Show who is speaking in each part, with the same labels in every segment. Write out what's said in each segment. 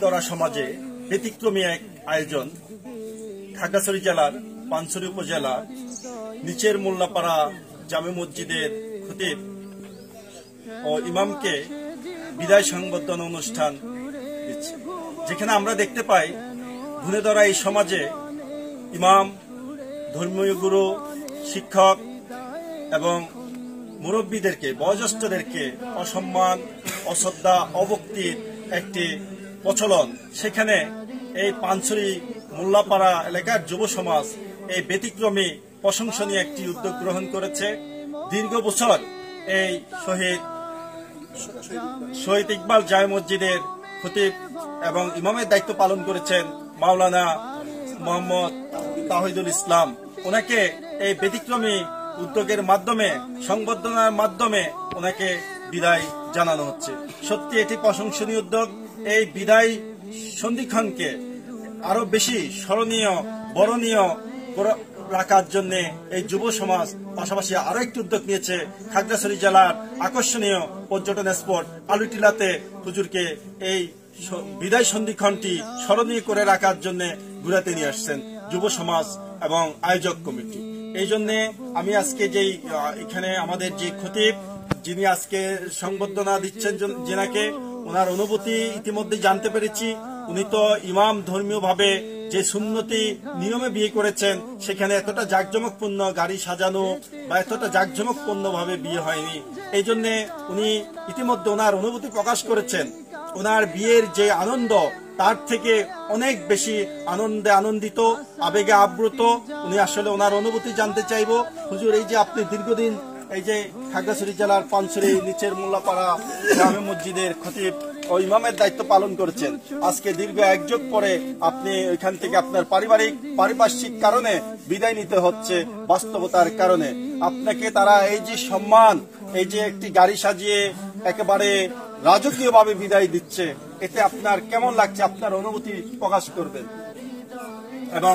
Speaker 1: ধুনেধরা সমাজে ব্যতিক্রমী এক আয়োজন। খাগড়াছড়ি জেলার পানছড়ি উপজেলা নিচের মোল্লাপাড়া জামে মসজিদের খতিব ও ইমামকে বিদায় সংবর্ধনা অনুষ্ঠান দিচ্ছে, যেখানে আমরা দেখতে পাই ধুনেধরা এই সমাজে ইমাম, ধর্মীয় গুরু, শিক্ষক এবং মুরব্বীদেরকে, বয়োজ্যেষ্ঠদেরকে অসম্মান, অশ্রদ্ধা, অভক্তির একটি প্রচলন। সেখানে এই পানছড়ি মোল্লাপাড়া এলাকার যুব সমাজ এই ব্যতিক্রমী প্রশংসনীয় একটি উদ্যোগ গ্রহণ করেছে। দীর্ঘ বছর এই শহীদ ইকবাল জামে মসজিদের খতিব এবং ইমামের দায়িত্ব পালন করেছেন মাওলানা মোহাম্মদ তাহিদুল ইসলাম। ওনাকে এই ব্যতিক্রমী উদ্যোগের মাধ্যমে, সংবর্ধনার মাধ্যমে ওনাকে বিদায় জানানো হচ্ছে। সত্যি এটি প্রশংসনীয় উদ্যোগ। এই বিদায় সন্ধিক্ষণকে আরো বেশি স্মরণীয়, বরণীয় রাখার জন্য এই যুব সমাজ পাশাপাশি আরো একটি উদ্যোগ নিয়েছে। খাগড়াছড়ি জেলার আকর্ষণীয় পর্যটন স্পট আলুটিলাতে হুজুরকে এই বিদায় সন্ধিক্ষণটি স্মরণীয় করে রাখার জন্য ঘুরাতে নিয়ে আসছেন যুব সমাজ এবং আয়োজক কমিটি। এই জন্য আমি আজকে যেই এখানে আমাদের যে খতিব, যিনি আজকে সংবর্ধনা দিচ্ছেন জেনাকে, ওনার অনুভূতি ইতিমধ্যে জানতে পেরেছি। উনি তো ইমাম ধর্মীয় ভাবে যে সুন্নতি নিয়মে বিয়ে করেছেন, সেখানে এতটা জাঁকজমকপূর্ণ গাড়ি সাজানো বা এতটা জাঁকজমকপূর্ণ ভাবে বিয়ে হয়নি। এই জন্য উনি ইতিমধ্যে ওনার অনুভূতি প্রকাশ করেছেন। ওনার বিয়ের যে আনন্দ, তার থেকে অনেক বেশি আনন্দিত, আবেগে আপ্লুত। উনি আসলে ওনার অনুভূতি জানতে চাইব। হুজুর, এই যে আপনি দীর্ঘদিন এই যে খাগড়াছড়ি জেলার পানছড়ি নিচের মোল্লাপাড়া জামে মসজিদের খতিব ও ইমামের দায়িত্ব পালন করেছেন, আজকে দীর্ঘ এক যুগ পরে আপনি ওইখান থেকে আপনার পারিপার্শ্বিক কারণে বিদায় নিতে হচ্ছে, বাস্তবতার কারণে আপনাকে তারা এই যে সম্মান, এই যে একটি গাড়ি সাজিয়ে একেবারে রাজকীয় ভাবে বিদায় দিচ্ছে, এতে আপনার কেমন লাগছে? আপনার অনুভূতি প্রকাশ করবেন। এবং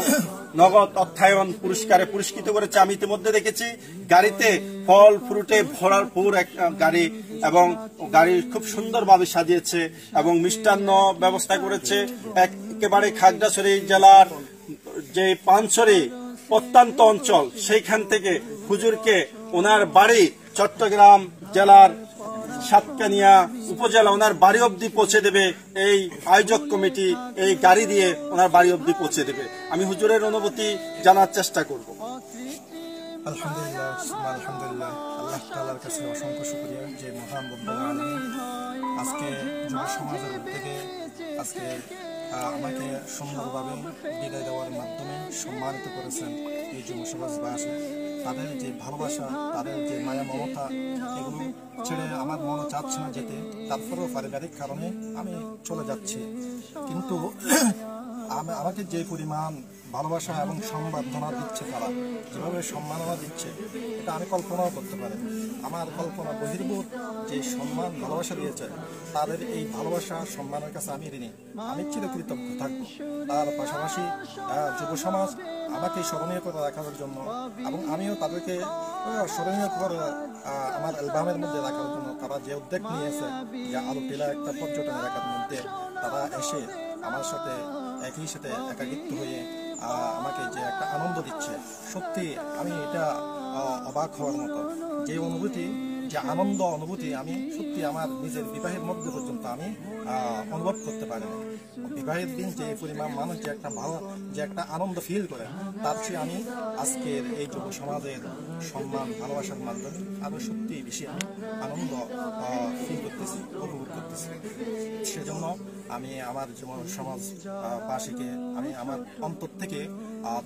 Speaker 1: নগদ অর্থায়ন পুরস্কারে পুরস্কৃত করেছে। আমি ইতিমধ্যে দেখেছি গাড়িতে ফল ফ্রুটে ভরপুর এক গাড়ি, এবং গাড়ি খুব সুন্দরভাবে সাজিয়েছে এবং মিষ্টান্ন ব্যবস্থা করেছে। একেবারে খাগড়াছড়ি জেলার যে পানছড়ি প্রত্যন্ত অঞ্চল, সেইখান থেকে হুজুরকে ওনার বাড়ি চট্টগ্রাম জেলার সাতকানিয়া উপজেলা ওনার বাড়ি অবধি পৌঁছে দেবে এই আয়োজক কমিটি। এই গাড়ি দিয়ে ওনার বাড়ি অবধি পৌঁছে দেবে। আমি হুজুরের অনুভূতি জানার চেষ্টা করব।
Speaker 2: আলহামদুলিল্লাহ, আলহামদুলিল্লাহ, আল্লাহ তাআলার কাছে অসংখ্য শুকরিয়া যে মহান রব্বুল আলামিন আজকে যুব সমাজের উদ্যোগে আজকে আমাকে সুন্দরভাবে বিদায় দেওয়ার মাধ্যমে সম্মানিত করেছেন। এই যুব সমাজবাসী, তাদের যে ভালোবাসা, তাদের যে মায়া মমতা, এগুলো ছেড়ে আমার মনে চাচ্ছে না যেতে। তারপরেও পারিবারিক কারণে আমি চলে যাচ্ছি। কিন্তু আমাকে যে পরিমাণ ভালোবাসা এবং সম্বর্ধনা দিচ্ছে, তারা যেভাবে সম্মাননা দিচ্ছে, এটা আমি কল্পনাও করতে পারি। আমার কল্পনা বহির্ভূত যে সম্মান ভালোবাসা দিয়েছে, তাদের এই ভালোবাসা সম্মানের কাছে আমি ঋণী। আমি চিরকৃতজ্ঞ থাকবো। তার পাশাপাশি যুব সমাজ আমাকে স্মরণীয় করে রাখার জন্য এবং আমিও তাদেরকে স্মরণীয় করে আমার অ্যালবামের মধ্যে রাখার জন্য তারা যে উদ্যোগ নিয়েছে, যে আলুটিলা একটা পর্যটন এলাকার মধ্যে তারা এসে আমার সাথে একই সাথে একাকিত্ব হয়ে আমাকে যে একটা আনন্দ দিচ্ছে, সত্যি আমি এটা অবাক হওয়ার মতো। যে অনুভূতি, যে আনন্দ অনুভূতি আমি সত্যি আমার নিজের বিবাহের মধ্যে পর্যন্ত আমি অনুভব করতে পারিনি। বিবাহের দিন যে পরিমাণ মানুষ যে একটা ভালো, যে একটা আনন্দ ফিল করে, তার চেয়ে আমি আজকের এই যুব সমাজের সম্মান ভালোবাসার মাধ্যমে আরো সত্যি বেশি আমি আনন্দ ফিল করতেছি, উপভোগ করতেছি। সেজন্য আমি আমার যুব সমাজবাসীকে আমি আমার অন্তর থেকে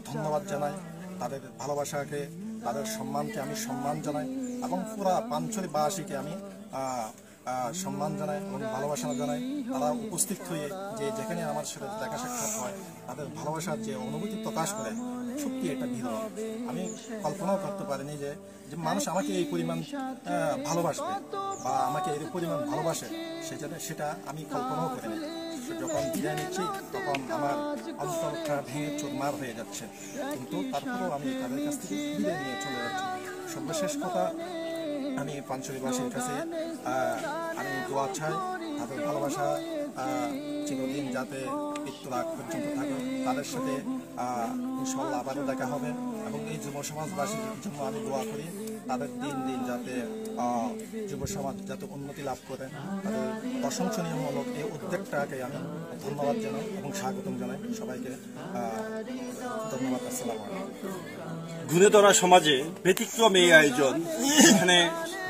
Speaker 2: ধন্যবাদ জানাই। তাদের ভালোবাসাকে, তাদের সম্মানকে আমি সম্মান জানাই এবং পুরা পানছড়িবাসীকে আমি সম্মান জানাই এবং ভালোবাসা জানাই। তারা উপস্থিত হয়ে যে যেখানে আমার সাথে দেখা সাক্ষাৎ হয়, তাদের ভালোবাসার যে অনুভূতি প্রকাশ করে, সত্যি এটা বিরল। আমি কল্পনাও করতে পারিনি যে মানুষ আমাকে এই পরিমাণ ভালোবাসবে বা আমাকে এই পরিমাণ ভালোবাসে, সেটা আমি কল্পনাও করিনি। যখন বিদায় নিচ্ছি তখন আমার অন্তরটা ভেঙে চুরমার হয়ে যাচ্ছে, কিন্তু তারপরেও আমি তাদের কাছ থেকে বিদায় নিয়ে চলে যাচ্ছি। সর্বশেষ কথা, আমি পানছড়িবাসীর কাছে আমি দোয়া চাই, তাদের ভালোবাসা চিরদিন যাতে মৃত্যুর আগ পর্যন্ত থাকে। তাদের সাথে ইনশাল্লাহ আবারও দেখা হবে এবং এই যুব সমাজবাসীর জন্য আমি দোয়া করি তাদের দিন দিন যাতে যুব সমাজ যাতে উন্নতি লাভ করে। তাদের প্রশংসনীয়মূলক এই উদ্যোগটাকে আমি ধন্যবাদ জানাই এবং স্বাগতম জানাই সবাইকে। ধন্যবাদ। আসসালামু আলাইকুম।
Speaker 1: ঘুরে ধরা সমাজে ব্যতিক্রম এই আয়োজন, এখানে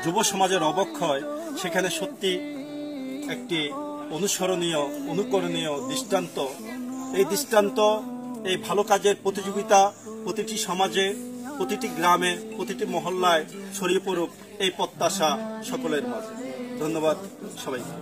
Speaker 1: যুব সমাজের অবক্ষয়, সেখানে সত্যি একটি অনুসরণীয় অনুকরণীয় দৃষ্টান্ত। এই দৃষ্টান্ত, এই ভালো কাজের প্রতিযোগিতা প্রতিটি সমাজে, প্রতিটি গ্রামে, প্রতিটি মহল্লায় ছড়িয়ে পড়ুক এই প্রত্যাশা সকলের মাঝে। ধন্যবাদ সবাইকে।